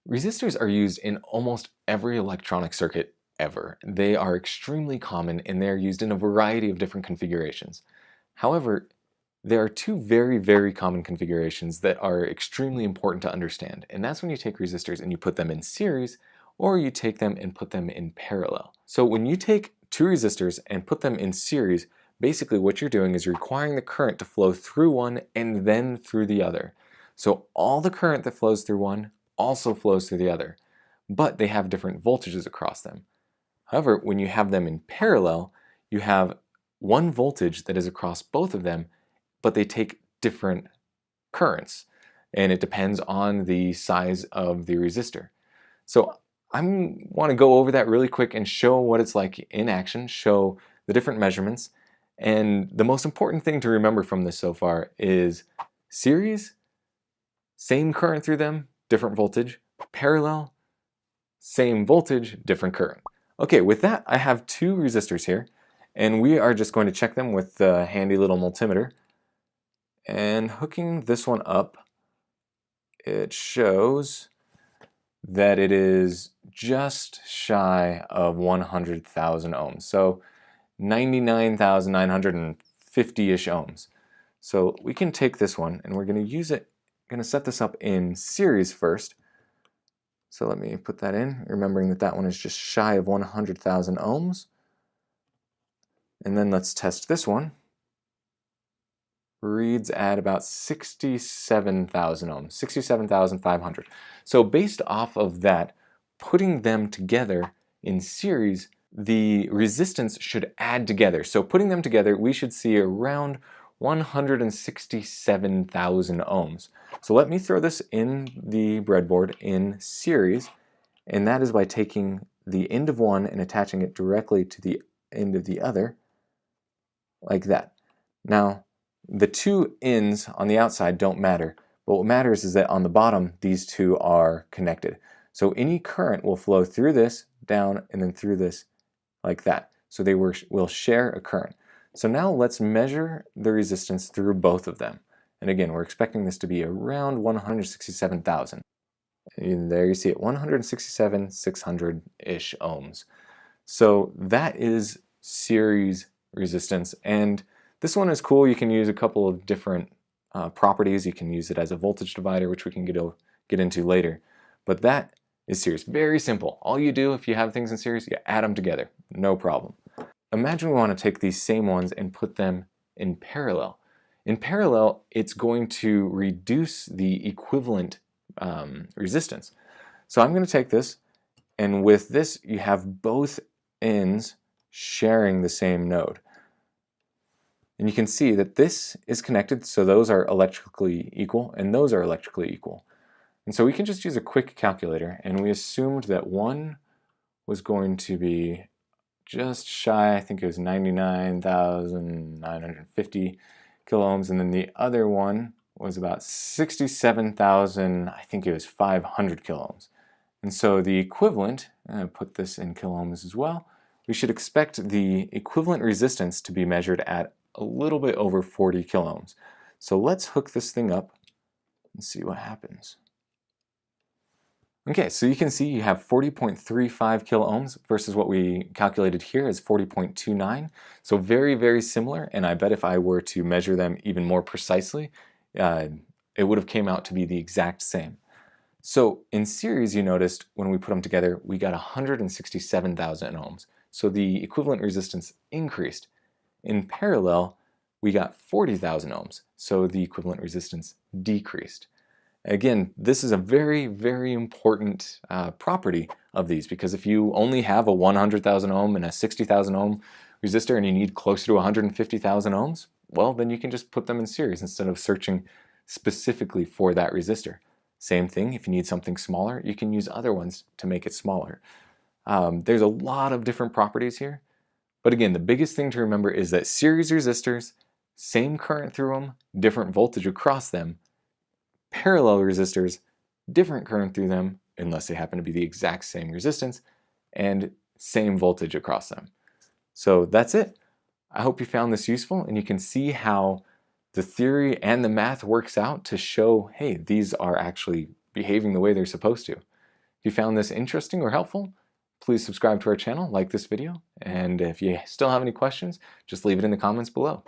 Resistors are used in almost every electronic circuit ever. They are extremely common and they are used in a variety of different configurations. However, there are two very common configurations that are extremely important to understand, and that's when you take resistors and you put them in series, or you take them and put them in parallel. So when you take two resistors and put them in series, basically what you're doing is you're requiring the current to flow through one and then through the other. So all the current that flows through one also flows through the other, but they have different voltages across them. However, when you have them in parallel, you have one voltage that is across both of them, but they take different currents, and it depends on the size of the resistor. So I want to go over that really quick and show what it's like in action, show the different measurements, and the most important thing to remember from this so far is series, same current through them, different voltage. Parallel, same voltage, different current. Okay, with that, I have two resistors here, and we are just going to check them with the handy little multimeter. And hooking this one up, it shows that it is just shy of 100,000 ohms. So 99,950-ish ohms. So we can take this one and we're going to use it, going to set this up in series first. So let me put that in, remembering that that one is just shy of 100,000 ohms. And then let's test this one. Reads at about 67,000 ohms, 67,500. So based off of that, putting them together in series, the resistance should add together. So putting them together, we should see around 167,000 ohms. So let me throw this in the breadboard in series, and that is by taking the end of one and attaching it directly to the end of the other, like that. Now, the two ends on the outside don't matter, but what matters is that on the bottom, these two are connected. So any current will flow through this, down, and then through this, like that. So they will share a current. So now let's measure the resistance through both of them. And again, we're expecting this to be around 167,000. And there you see it, 167,600-ish ohms. So that is series resistance, and this one is cool. You can use a couple of different properties. You can use it as a voltage divider, which we can get into later. But that is series. Very simple. All you do if you have things in series, you add them together. No problem. Imagine we want to take these same ones and put them in parallel. In parallel, it's going to reduce the equivalent resistance. So I'm going to take this, and with this, you have both ends sharing the same node. And you can see that this is connected, so those are electrically equal, and those are electrically equal. And so we can just use a quick calculator, and we assumed that one was going to be just shy, I think it was 99,950 kiloohms, and then the other one was about 67,000, I think it was 500 kiloohms. And so the equivalent, and I'll put this in kiloohms as well, we should expect the equivalent resistance to be measured at a little bit over 40 kiloohms. So let's hook this thing up and see what happens. Okay, so you can see you have 40.35 kiloohms versus what we calculated here is 40.29. So very similar, and I bet if I were to measure them even more precisely, it would have came out to be the exact same. So in series, you noticed when we put them together, we got 167,000 ohms. So the equivalent resistance increased. In parallel, we got 40,000 ohms, so the equivalent resistance decreased. Again, this is a very important property of these, because if you only have a 100,000 ohm and a 60,000 ohm resistor and you need closer to 150,000 ohms, well, then you can just put them in series instead of searching specifically for that resistor. Same thing, if you need something smaller, you can use other ones to make it smaller. There's a lot of different properties here. But again, the biggest thing to remember is that series resistors, same current through them, different voltage across them. Parallel resistors, different current through them, unless they happen to be the exact same resistance, and same voltage across them. So that's it. I hope you found this useful, and you can see how the theory and the math works out to show, hey, these are actually behaving the way they're supposed to. you found this interesting or helpful, please subscribe to our channel, like this video, and if you still have any questions, just leave it in the comments below.